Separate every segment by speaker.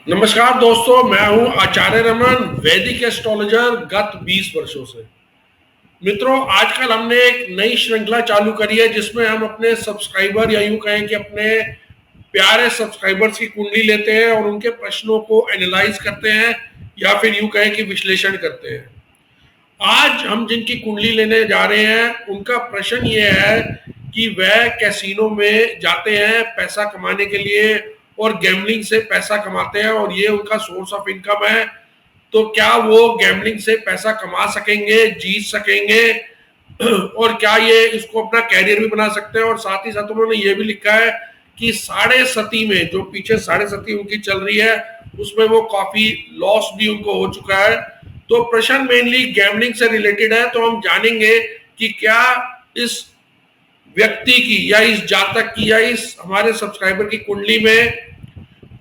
Speaker 1: नमस्कार दोस्तों, मैं हूं आचार्य रमन, वैदिक एस्ट्रोलॉजर गत 20 वर्षों से। मित्रों, आजकल हमने एक नई श्रृंखला चालू करी है जिसमें हम अपने सब्सक्राइबर या यूं कहें कि अपने प्यारे सब्सक्राइबर्स की कुंडली लेते हैं और उनके प्रश्नों को एनालाइज करते हैं या फिर यूं कहें कि विश्लेषण करते हैं। आज हम जिनकी कुंडली लेने जा रहे हैं उनका प्रश्न ये है कि वह कैसीनो में जाते हैं पैसा कमाने के लिए और गैम्बलिंग से पैसा कमाते हैं और ये उनका सोर्स ऑफ इनकम है। तो क्या वो गैम्बलिंग से पैसा कमा सकेंगे, जीत सकेंगे और क्या ये इसको अपना कैरियर भी बना सकते हैं। और साथ ही साथ उन्होंने ये भी लिखा है कि साढ़े सती में जो पीछे साढ़े सती उनकी चल रही है उसमें वो काफी लॉस भी उनको हो चुका है। तो प्रश्न मेनली गैम्बलिंग से रिलेटेड है। तो हम जानेंगे कि क्या इस व्यक्ति की या इस जातक की या इस हमारे सब्सक्राइबर की कुंडली में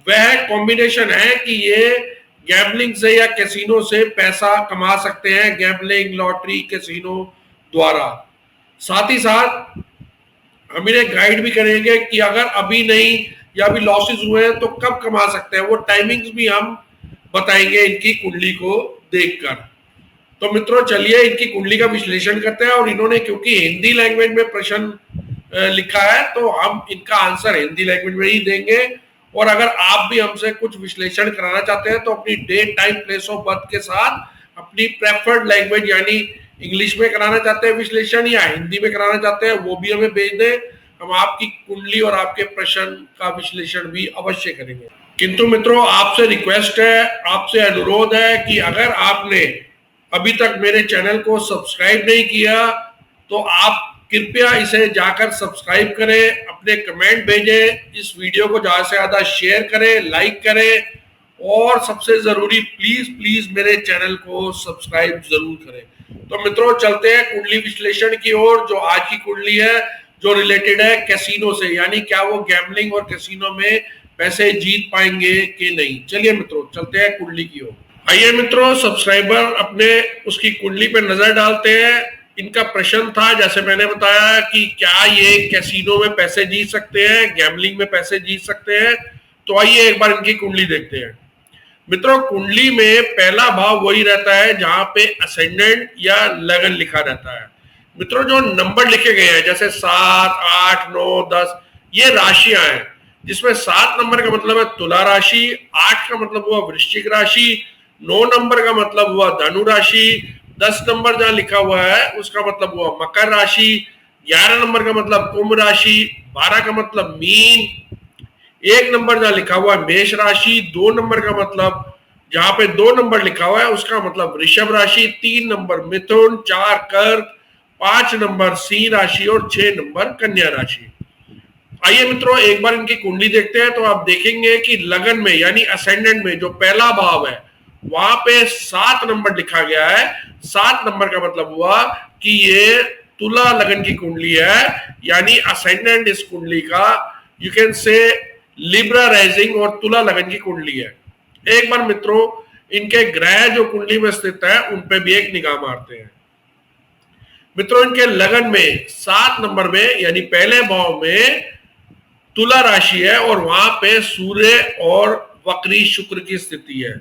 Speaker 1: वह कॉम्बिनेशन है कि ये गैम्बलिंग से या कैसीनो से पैसा कमा सकते हैं, गैम्बलिंग, लॉटरी, कैसीनो द्वारा। साथ ही साथ हम इन्हें गाइड भी करेंगे कि अगर अभी नहीं या अभी लॉसेस हुए हैं तो कब कमा सकते हैं, वो टाइमिंग्स भी हम बताएंगे इनकी कुंडली को देखकर। तो मित्रों, चलिए इनकी कुंडली का विश्लेषण करते हैं। और इन्होंने क्योंकि हिंदी लैंग्वेज में प्रश्न लिखा है तो हम इनका आंसर हिंदी लैंग्वेज में ही देंगे। और अगर आप भी हमसे कुछ विश्लेषण कराना चाहते हैं तो अपनी date, time, place of birth के साथ अपनी प्रेफर्ड लैंग्वेज यानी इंग्लिश में कराना चाहते हैं विश्लेषण या हिंदी में कराना चाहते हैं वो भी हमें भेज दें। हम आपकी कुंडली और आपके प्रश्न का विश्लेषण भी अवश्य करेंगे। किंतु मित्रों, आपसे रिक्वेस्ट है, आपसे अनुरोध है कि अगर आपने अभी तक मेरे चैनल को सब्सक्राइब नहीं किया तो आप कृपया इसे जाकर सब्सक्राइब करें, अपने कमेंट भेजें, इस वीडियो को ज़्यादा से ज़्यादा शेयर करें, लाइक करें और सबसे ज़रूरी प्लीज़ प्लीज़ मेरे चैनल को सब्सक्राइब ज़रूर करें। तो मित्रों, चलते हैं कुंडली विश्लेषण की ओर। जो आज की कुंडली है जो रिलेटेड है कैसीनो से, यानी क्या वो गैम्बलिंग और कैसीनो में पैसे जीत पाएंगे कि नहीं। चलिए मित्रों, चलते हैं कुंडली की ओर। आइए मित्रों, सब्सक्राइबर अपने उसकी कुंडली पर नजर डालते हैं। इनका प्रश्न था, जैसे मैंने बताया, कि क्या ये कैसीनो में पैसे जीत सकते हैं, गैम्बलिंग में पैसे जीत सकते हैं। तो आइए एक बार इनकी कुंडली देखते हैं। मित्रों, कुंडली में पहला भाव वही रहता है जहां पे असेंडेंट या लगन लिखा रहता है। मित्रों, जो नंबर लिखे गए हैं जैसे 7, 8, 9, 10 ये राशियां हैं, जिसमें 7 नंबर का मतलब है तुला राशि, 8 का मतलब हुआ वृश्चिक राशि, 9 नंबर का मतलब हुआ धनु राशि, 10 नंबर जहां लिखा हुआ है उसका मतलब हुआ मकर राशि, 11 नंबर का मतलब कुंभ राशि, 12 का मतलब मीन, 1 नंबर जहां लिखा हुआ है मेष राशि, 2 नंबर का मतलब जहां पे 2 नंबर लिखा हुआ है उसका मतलब वृषभ राशि, 3 नंबर मिथुन, 4 कर्क, 5 नंबर सिंह राशि और 6 नंबर कन्या राशि। आइए मित्रों, एक बार इनकी कुंडली देखते हैं। तो आप देखेंगे कि लगन में यानी असेंडेंट में जो पहला भाव है वहां पे 7 नंबर लिखा गया है। 7 नंबर का मतलब हुआ कि ये तुला लगन की कुंडली है, यानी असेंडेंट इस कुंडली का you can say Libra rising और तुला लगन की कुंडली है। एक बार मित्रों, इनके ग्रह जो कुंडली में स्थित है उन पे भी एक निगाह मारते हैं। मित्रों, इनके लगन में 7 नंबर में यानी पहले भाव में तुला राशि है और वहां पे सूर्य और वक्री शुक्र की स्थिति है,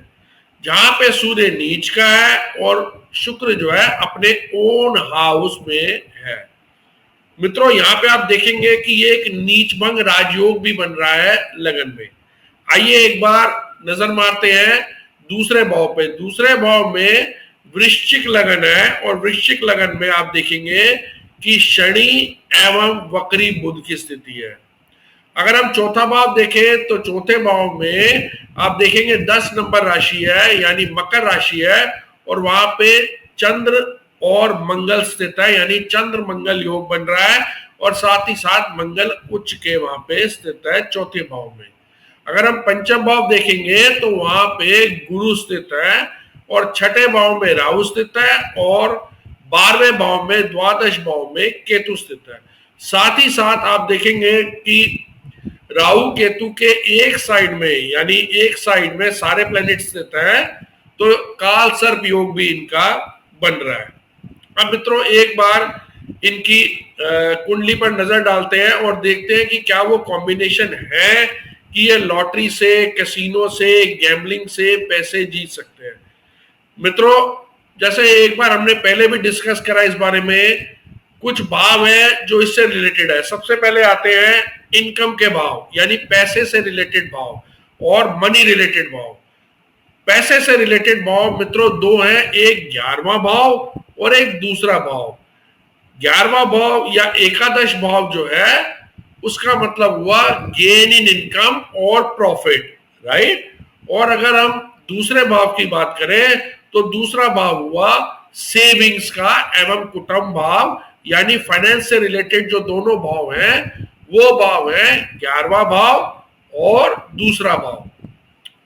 Speaker 1: जहां पे सूर्य नीच का है और शुक्र जो है अपने ओन हाउस में है। मित्रों, यहाँ पे आप देखेंगे कि ये एक नीच भंग राजयोग भी बन रहा है लगन में। आइए एक बार नजर मारते हैं दूसरे भाव पे। दूसरे भाव में वृश्चिक लगन है और वृश्चिक लगन में आप देखेंगे कि शनि एवं वक्री बुध की स्थिति है। अगर हम चौथा भाव देखें तो चौथे भाव में आप देखेंगे 10 नंबर राशि है यानी मकर राशि है और वहां पे चंद्र और मंगल स्थित है, यानी चंद्र मंगल योग बन रहा है और साथ ही साथ मंगल उच्च के वहां पे स्थित है चौथे भाव में। अगर हम पंचम भाव देखेंगे तो वहां पे गुरु स्थित है और छठे भाव में राहु स्थित है और 12वें भाव में द्वादश भाव में केतु स्थित है। साथ ही साथ आप देखेंगे कि राहु केतु के एक साइड में यानी एक साइड में सारे प्लैनेट स्थित हैं, तो काल सर्प योग भी इनका बन रहा है। अब मित्रों, एक बार इनकी कुंडली पर नजर डालते हैं और देखते हैं कि क्या वो कॉम्बिनेशन है कि ये लॉटरी से, कैसीनो से, गैम्बलिंग से पैसे जीत सकते हैं। मित्रों, जैसे एक बार हमने पहले भी डिस्कस करा इस बारे में, कुछ भाव है जो इससे रिलेटेड है। सबसे पहले आते हैं इनकम के भाव, यानी पैसे से रिलेटेड भाव और मनी रिलेटेड भाव। पैसे से रिलेटेड भाव मित्रों दो हैं, एक 11वां भाव और एक दूसरा भाव। 11वां भाव या एकादश भाव जो है उसका मतलब हुआ गेन इन इनकम और प्रॉफिट, राइट। और अगर हम दूसरे भाव की बात करें तो दूसरा भाव हुआ सेविंग्स का एवं कुटुंब भाव, यानी फाइनेंस से रिलेटेड जो दोनों भाव हैं वो भाव है 11वां भाव और दूसरा भाव।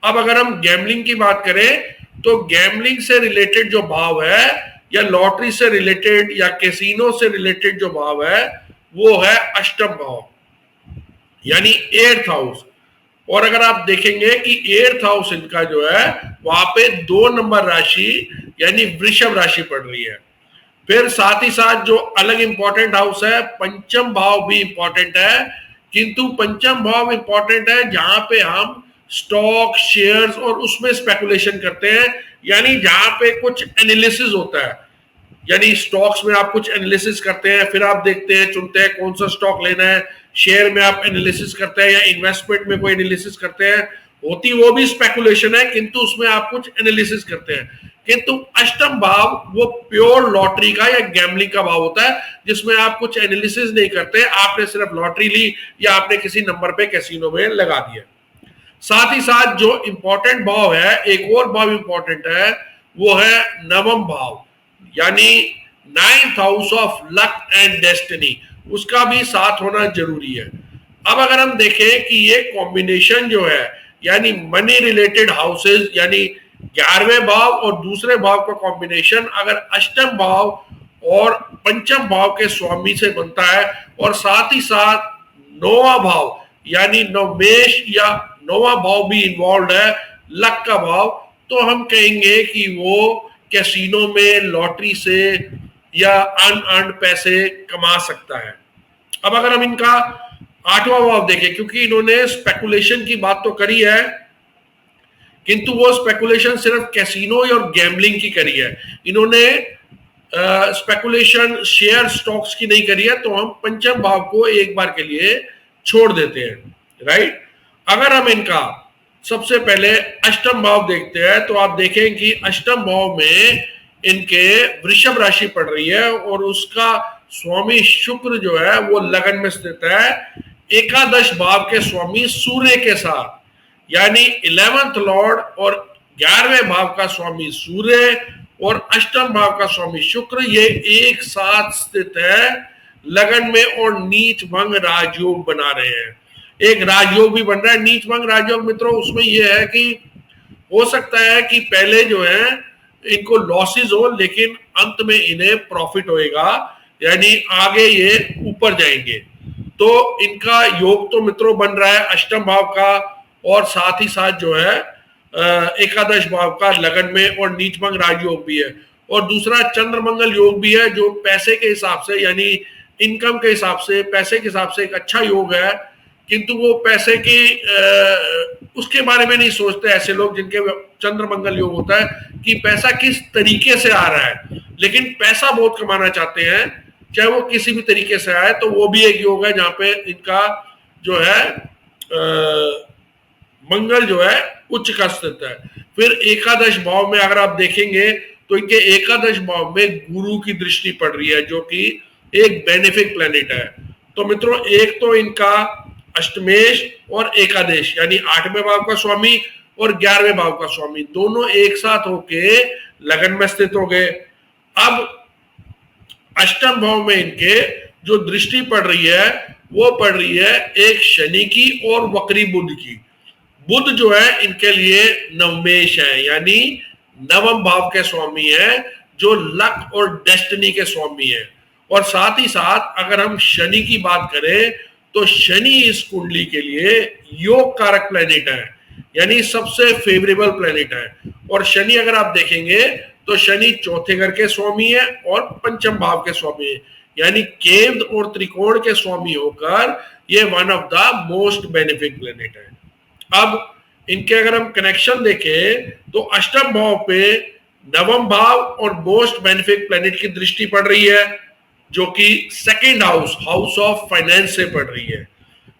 Speaker 1: अब अगर हम गैम्बलिंग की बात करें तो गैम्बलिंग से रिलेटेड जो भाव है या लॉटरी से रिलेटेड या कैसीनो से रिलेटेड जो भाव है वो है अष्टम भाव, यानी 8th हाउस। और अगर आप देखेंगे कि 8th हाउस इनका जो है वहां पे 2 नंबर राशि यानी वृषभ राशि पड़ रही है। फिर साथ ही साथ जो अलग इंपॉर्टेंट हाउस है पंचम भाव भी इंपॉर्टेंट है, किंतु पंचम भाव इंपॉर्टेंट है जहां पे हम स्टॉक, शेयर्स और उसमें स्पेकुलेशन करते हैं, यानी जहां पे कुछ एनालिसिस होता है। यानी स्टॉक्स में आप कुछ एनालिसिस करते हैं, फिर आप देखते हैं, चुनते हैं कौन सा स्टॉक लेना है। शेयर में आप एनालिसिस करते हैं या इन्वेस्टमेंट में कोई एनालिसिस करते हैं। होती वो भी स्पेकुलेशन है किंतु उसमें आप कुछ एनालिसिस करते हैं। किंतु अष्टम भाव वो प्योर लॉटरी का या गैम्बलिंग का भाव होता है, जिसमें आप कुछ एनालिसिस नहीं करते, आपने सिर्फ लॉटरी ली या आपने किसी नंबर पे कैसीनो में लगा दिया। साथ ही साथ जो इंपॉर्टेंट भाव है, एक और भाव इंपॉर्टेंट है, वो है नवम भाव, यानी 9th house of luck and destiny, उसका भी साथ होना जरूरी है। अब अगर हम देखें कि ये कॉम्बिनेशन जो है यानी मनी रिलेटेड हाउसेस, यानी 11वें भाव और दूसरे भाव का कॉम्बिनेशन अगर अष्टम भाव और पंचम भाव के स्वामी से बनता है और साथ ही साथ 9वां भाव यानी नवमेश या 9वां भाव भी इन्वॉल्व है, लक का भाव, तो हम कहेंगे कि वो कैसीनो में, लॉटरी से या अनअर्न्ड पैसे कमा सकता है। अब अगर हम इनका 8वां भाव देखें, क्योंकि इन्होंने स्पेकुलेशन की बात तो करी है किंतु वो स्पेकुलेशन सिर्फ कैसीनो और गैम्बलिंग की करी है, इन्होंने स्पेकुलेशन शेयर स्टॉक्स की नहीं करी है, तो हम पंचम भाव को एक बार के लिए छोड़ देते हैं, राइट। अगर हम इनका सबसे पहले अष्टम भाव देखते हैं तो आप देखें कि अष्टम भाव में इनके वृषभ राशि पड़ रही है और उसका स्वामी शुक्र जो है वो लगन में स्थित है एकादश भाव के स्वामी सूर्य के साथ, यानी 11th लॉर्ड और 11वें भाव का स्वामी सूर्य और अष्टम भाव का स्वामी शुक्र, ये एक साथ स्थित है लगन में और नीच भंग राजयोग बना रहे हैं। एक राजयोग भी बन रहा है, नीच भंग राजयोग मित्रों, उसमें यह है कि हो सकता है कि पहले जो है इनको लॉसेस हो लेकिन अंत में इन्हें प्रॉफिट होएगा, यानी आगे ये ऊपर जाएंगे। तो इनका योग तो मित्रों बन रहा है अष्टम भाव का और साथ ही साथ जो है एकादश भाव का लगन में और नीचभंग राजयोग भी है, और दूसरा चंद्रमंगल योग भी है जो पैसे के हिसाब से यानी इनकम के हिसाब से, पैसे के हिसाब से एक अच्छा योग है, किंतु वो पैसे के उसके बारे में नहीं सोचते ऐसे लोग जिनके चंद्रमंगल योग होता है कि पैसा किस तरीके से आ रहा है, लेकिन पैसा बहुत कमाना चाहते हैं चाहे वो किसी भी तरीके से आए, तो वो भी एक योग है जहां पे इनका जो है मंगल जो है उच्च का स्थित है। फिर एकादश भाव में अगर आप देखेंगे तो इनके एकादश भाव में गुरु की दृष्टि पड़ रही है जो कि एक बेनिफिक प्लेनेट है। तो मित्रों एक तो इनका अष्टमेश और एकादश यानी 8वें भाव का स्वामी और 11वें भाव का स्वामी दोनों एक साथ होके लगन में स्थित हो गए। अब अष्टम भाव में इनके जो दृष्टि पड़ रही है वो पड़ रही है एक शनि की और वक्री बुध की। बुध जो है इनके लिए नवमेश है यानी नवम भाव के स्वामी है जो लक और डेस्टिनी के स्वामी है, और साथ ही साथ अगर हम शनि की बात करें तो शनि इस कुंडली के लिए योग कारक प्लेनेट है यानी सबसे फेवरेबल प्लेनेट है। और शनि अगर आप देखेंगे तो शनि चौथे घर के स्वामी है और पंचम भाव के स्वामी है, यानी केंद्र और त्रिकोण के स्वामी होकर ये one of the most benefic planet है। अब इनके अगर हम कनेक्शन देखें तो अष्टम भाव पे नवम भाव और मोस्ट बेनिफिक प्लैनेट की दृष्टि पड़ रही है, जो कि second house, house of finance से पड़ रही है।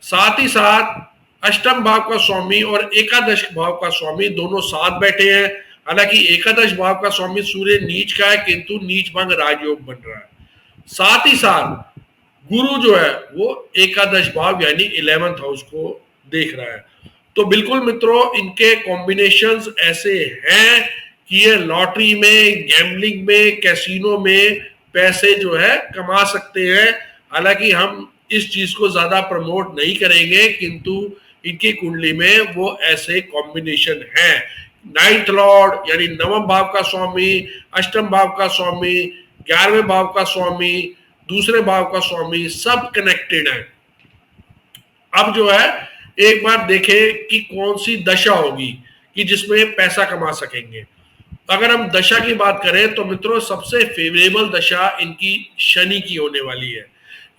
Speaker 1: साथ ही साथ अष्टम भाव का स्वामी और एकादश भाव का स्वामी दोनों साथ बैठे हैं। हालांकि एकादश भाव का स्वामी सूर्य नीच का है, किंतु नीच भंग राजयोग बन रहा है। साथ ही साथ गुरु जो है वो एकादश भाव यानी 11th हाउस को देख रहा है। तो बिल्कुल मित्रों, इनके कॉम्बिनेशंस ऐसे हैं कि ये लॉटरी में, गैम्बलिंग में, कैसीनो में पैसे जो है कमा सकते हैं। हालांकि हम इस चीज को ज्यादा प्रमोट नहीं करेंगे, किंतु इनकी कुंडली में वो ऐसे कॉम्बिनेशन है। नाइन्थ लॉर्ड यानी नवम भाव का स्वामी, अष्टम भाव का स्वामी, 11वें भाव का स्वामी, दूसरे भाव का स्वामी, सब कनेक्टेड है। अब जो है एक बार देखें कि कौन सी दशा होगी कि जिसमें पैसा कमा सकेंगे। अगर हम दशा की बात करें तो मित्रों सबसे फेवरेबल दशा इनकी शनि की होने वाली है।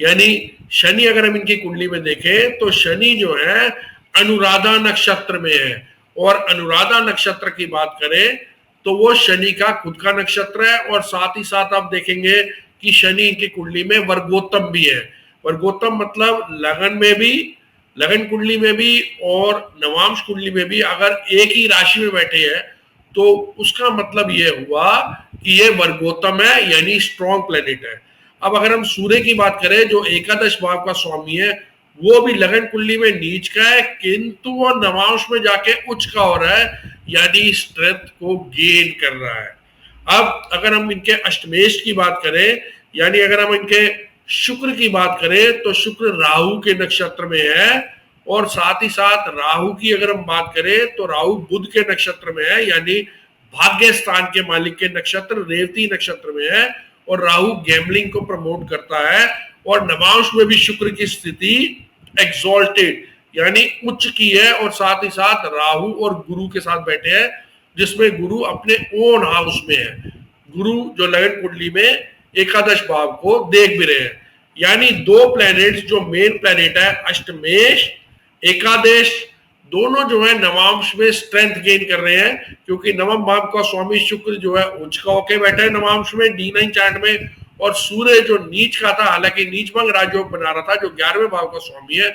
Speaker 1: यानी शनि अगर हम इनकी कुंडली में देखें तो शनि जो है अनुराधा नक्षत्र में है, और अनुराधा नक्षत्र की बात करें तो वो शनि का खुद का नक्षत्र है। और साथ ही साथ आप देखेंगे कि शनि इनकी कुंडली में वर्गोत्तम भी है। वर्गोत्तम मतलब लगन में भी, लगन कुंडली में भी और नवांश कुंडली में भी अगर एक ही राशि में बैठे हैं तो उसका मतलब ये हुआ कि ये वर्गोत्तम है, यानी स्ट्रॉन्ग प्लेनेट है। अब अगर हम सूर्य की बात करें जो एकादश भाव का स्वामी है, वो भी लगन कुंडली में नीच का है, किंतु वो नवांश में जाके उच्च का हो रहा है, यानी स्ट्रेंथ को गेन कर रहा है। अब अगर हम इनके अष्टमेश की बात करें, यानी अगर हम इनके शुक्र की बात करें तो शुक्र राहु के नक्षत्र में है। और साथ ही साथ राहु की अगर हम बात करें तो राहु बुध के नक्षत्र में है, यानी भाग्य स्थान के मालिक के नक्षत्र रेवती नक्षत्र में है। और राहु गैम्बलिंग को प्रमोट करता है। और नवांश में भी शुक्र की स्थिति एक्सॉल्टेड यानी उच्च की है, और साथ ही साथ राहु और गुरु के साथ बैठे हैं, जिसमें गुरु अपने ओन हाउस में है। गुरु जो लगन कुंडली में एकादश भाव को देख भी रहे हैं। यानी दो प्लैनेट्स जो मेन प्लैनेट है अष्टमेश, एकादश, दोनों जो है नवांश में स्ट्रेंथ गेन कर रहे हैं, क्योंकि नवम भाव का स्वामी शुक्र जो है उच्च का होके बैठा है नवांश में D9 चार्ट में। और सूर्य जो नीच का था, हालांकि नीच भंग राजयोग बना रहा था, जो 11वें भाव का स्वामी है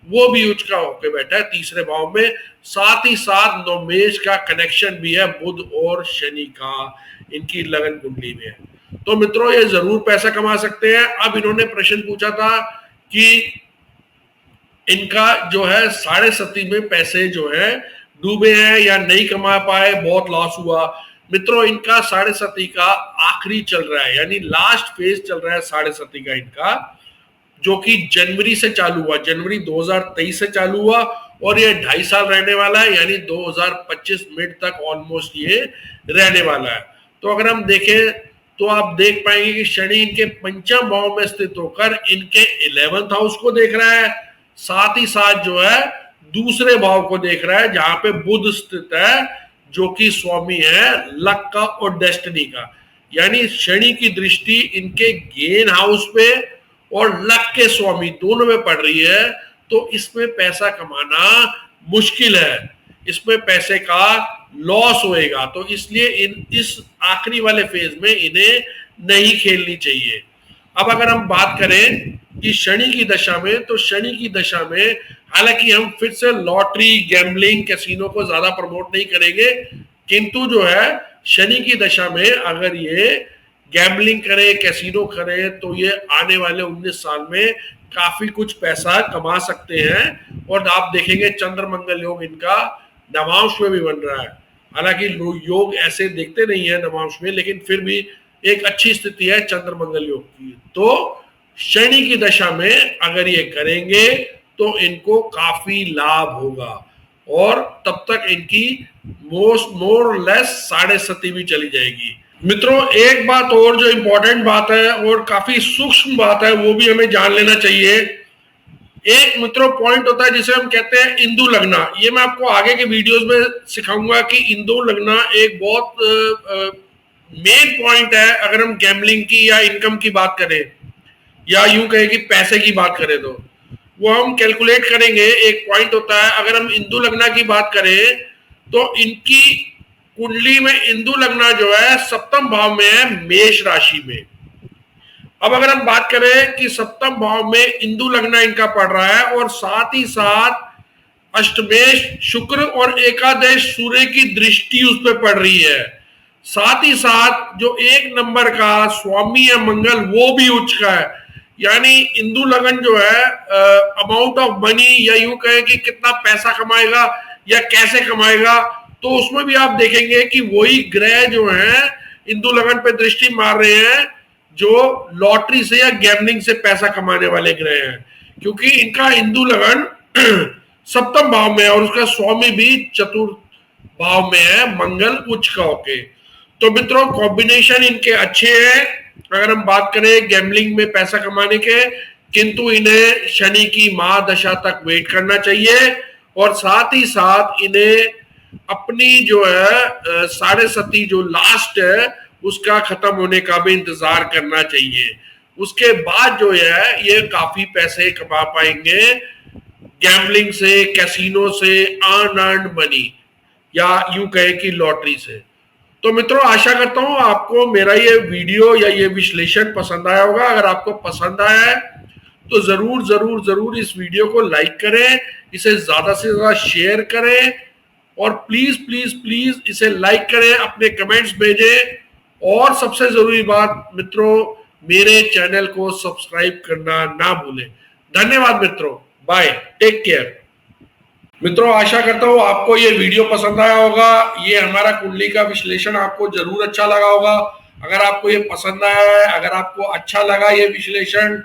Speaker 1: वो भी उच्च का होके बैठा है तीसरे भाव में। साथ ही साथ नवमेश का कनेक्शन भी है बुध और शनि का इनकी लगन कुंडली में। तो मित्रों ये जरूर पैसा कमा सकते हैं। अब इन्होंने प्रश्न पूछा था कि इनका जो है 7.5 में पैसे जो है डूबे हैं या नहीं कमा पाए, बहुत लॉस हुआ। मित्रों इनका 7.5 का आखिरी चल रहा है, यानी लास्ट फेज चल रहा है 7.5 का इनका, जो कि जनवरी से चालू हुआ, जनवरी 2023 से चालू हुआ, और ये 2.5 साल रहने वाला है, यानी 2025 मिड तक ऑलमोस्ट ये रहने वाला है। तो अगर हम देखें तो आप देख पाएंगे कि शनि इनके पंचम भाव में स्थित होकर इनके 11th हाउस को देख रहा है। साथ ही साथ जो है दूसरे भाव को देख रहा है, जहां पे बुध स्थित है, जो कि स्वामी है लक का और डेस्टिनी का। यानी शनि की दृष्टि इनके गेन हाउस पे और लक के स्वामी दोनों में पड़ रही है। तो इसमें पैसा कमाना मुश्किल है, इसमें पैसे का लॉस होएगा। तो इसलिए इस आखिरी वाले फेज में इन्हें नहीं खेलनी चाहिए। अब अगर हम बात करें कि शनि की दशा में, तो शनि की दशा में हालांकि हम फिर से लॉटरी, गैम्बलिंग, कैसीनो को ज्यादा प्रमोट नहीं करेंगे, किंतु जो है शनि की दशा में अगर ये गैम्बलिंग करे, कैसीनो करे, तो ये आने वाले 19 साल में काफी कुछ पैसा कमा सकते हैं। और आप देखेंगे चंद्र मंगल योग इनका नवांश में भी बन रहा है। हालांकि योग ऐसे देखते नहीं है नवांश में, लेकिन फिर भी एक अच्छी स्थिति है चंद्र मंगल योग की। तो शनि की दशा में अगर ये करेंगे तो इनको काफी लाभ होगा, और तब तक इनकी मोर लेस 7.5 भी चली जाएगी। मित्रों एक बात और जो इंपॉर्टेंट बात है और काफी सूक्ष्म बात है, वो भी हमें जान लेना चाहिए। एक मित्रों पॉइंट होता है जिसे हम कहते हैं इंदु लगना। ये मैं आपको आगे के वीडियोस में सिखाऊंगा कि इंदु लगना एक बहुत मेन पॉइंट है अगर हम गैम्बलिंग की या इनकम की बात करें, या यूं कहें कि पैसे की बात करें। तो वो हम कैलकुलेट करेंगे। एक पॉइंट होता है, अगर हम इंदु लग्ना की बात करें तो इनकी कुंडली में इंदु लग्ना जो है सप्तम भाव में है, मेष राशि में। अब अगर हम बात करें कि सप्तम भाव में इंदु लग्ना इनका पड़ रहा है और साथ ही साथ अष्टमेश शुक्र और एकादश सूर्य की दृष्टि उस पर पड़ रही है। साथ ही साथ जो एक नंबर का स्वामी है मंगल, वो भी उच्च का है। यानी इंदु लगन जो है अमाउंट ऑफ मनी, या यूं कहें कि कितना पैसा कमाएगा या कैसे कमाएगा, तो उसमें भी आप देखेंगे कि वही ग्रह जो है इंदु लगन पे दृष्टि मार रहे हैं जो लॉटरी से या गैम्बलिंग से पैसा कमाने वाले ग्रह हैं, क्योंकि इनका इंदु लगन सप्तम भाव में है और उसका स्वामी भी चतुर्थ भाव में है, मंगल उच्च का होके। तो मित्रों कॉम्बिनेशन इनके अच्छे हैं अगर हम बात करें गैम्बलिंग में पैसा कमाने के, किंतु इन्हें शनि की महादशा तक वेट करना चाहिए और साथ ही साथ इन्हें अपनी जो है साढ़े सती जो लास्ट है उसका खत्म होने का भी इंतजार करना चाहिए। उसके बाद जो है ये काफी पैसे कमा पाएंगे गैम्बलिंग से, कैसीनो से, अनअर्न्ड मनी, या यूं कहें कि लॉटरी से। तो मित्रों आशा करता हूं आपको मेरा ये वीडियो या ये विश्लेषण पसंद आया होगा। अगर आपको पसंद आया है तो जरूर जरूर जरूर इस वीडियो को लाइक करें, इसे ज्यादा से ज्यादा शेयर करें और प्लीज प्लीज प्लीज इसे लाइक करें, अपने कमेंट्स भेजें और सबसे जरूरी बात मित्रों, मेरे चैनल को सब्सक्राइब करना ना भूलें। धन्यवाद मित्रों, बाय, टेक केयर। मित्रों आशा करता हूँ आपको ये वीडियो पसंद आया होगा। ये हमारा कुंडली का विश्लेषण आपको जरूर अच्छा लगा होगा। अगर आपको ये पसंद आया है, अगर आपको अच्छा लगा ये विश्लेषण,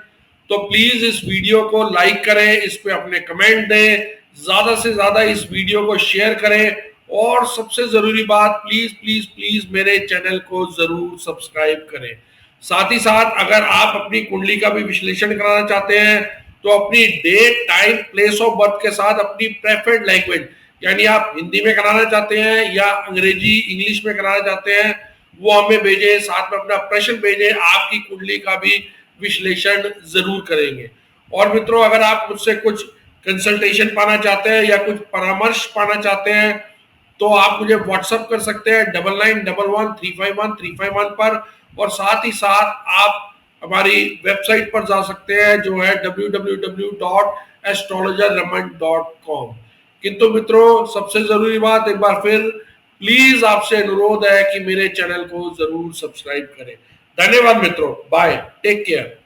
Speaker 1: तो प्लीज इस वीडियो को लाइक करें, इस पे अपने कमेंट दें, ज्यादा से ज्यादा इस वीडियो को शेयर करें और सबसे जरूरी बात, प्लीज प्लीज प्लीज मेरे चैनल को जरूर सब्सक्राइब करें। साथ ही साथ अगर आप अपनी कुंडली का भी विश्लेषण कराना चाहते हैं तो अपनी date, time, place of birth के साथ अपनी प्रेफर्ड लैंग्वेज, यानी आप हिंदी में कराना चाहते हैं या अंग्रेजी इंग्लिश में कराना चाहते हैं, वो हमें भेजें। साथ में अपना प्रश्न भेजें, आपकी कुंडली का भी विश्लेषण जरूर करेंगे। और मित्रों अगर आप मुझसे कुछ कंसल्टेशन पाना चाहते हैं या कुछ परामर्श पाना चाहते हैं तो आप मुझे व्हाट्सअप कर सकते हैं 9911351351 पर। और साथ ही साथ आप हमारी वेबसाइट पर जा सकते हैं जो है www.astrologerraman.com। किंतु मित्रों सबसे जरूरी बात, एक बार फिर प्लीज आपसे अनुरोध है कि मेरे चैनल को जरूर सब्सक्राइब करें। धन्यवाद मित्रों, बाय, टेक केयर।